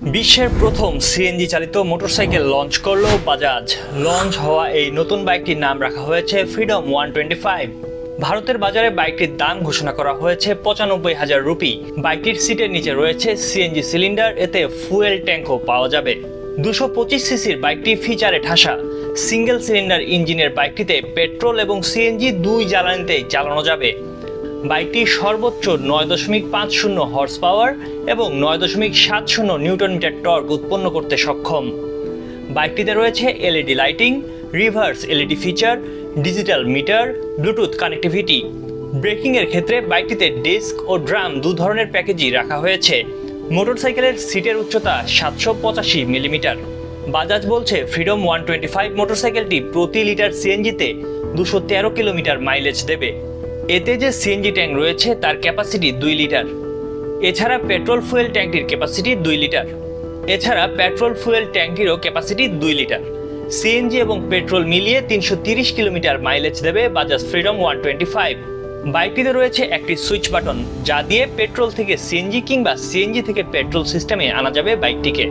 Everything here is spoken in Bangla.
বিশ্বের প্রথম সিএনজি চালিত মোটরসাইকেল লঞ্চ করলো বাজাজ। লঞ্চ হওয়া এই নতুন বাইকটির নাম রাখা হয়েছে ফ্রিডম 125। ভারতের বাজারে বাইকটির দাম ঘোষণা করা হয়েছে 95,000 রুপি। বাইকটির সিটের নিচে রয়েছে সিএনজি সিলিন্ডার, এতে ফুয়েল ট্যাঙ্কও পাওয়া যাবে। 225 সিসির বাইকটি ফিচারে ঠাসা। সিঙ্গেল সিলিন্ডার ইঞ্জিনের বাইকটিতে পেট্রোল এবং সিএনজি দুই জ্বালানিতেই চালানো যাবে। বাইকটি সর্বোচ্চ 9.50 হর্স পাওয়ার এবং 9.70 নিউটন মিটার টর্ক উৎপন্ন করতে সক্ষম। বাইকটিতে রয়েছে LED lighting, reverse LED feature, digital meter, Bluetooth connectivity. ব্রেকিংয়ের ক্ষেত্রে বাইকটিতে ডিস্ক ও ড্রাম দু ধরনের প্যাকেজই রাখা হয়েছে। মোটরসাইকেলের সিটের উচ্চতা 785 মিলিমিটার। বাজাজ বলছে ফ্রিডম 125 মোটরসাইকেলটি প্রতি লিটার সিএনজিতে 213 কিলোমিটার মাইলেজ দেবে। এতে যে সিএনজি ট্যাঙ্ক রয়েছে তার ক্যাপাসিটি 2 লিটার। এছাড়া পেট্রোল ফুয়েল ট্যাঙ্কটির ক্যাপাসিটি 2 লিটার। সিএনজি এবং পেট্রোল মিলিয়ে 330 কিলোমিটার মাইলেজ দেবে বাজাজ ফ্রিডম 125। বাইকটিতে রয়েছে একটি সুইচ বাটন, যা দিয়ে পেট্রোল থেকে সিএনজি কিংবা সিএনজি থেকে পেট্রোল সিস্টেমে আনা যাবে বাইকটিকে।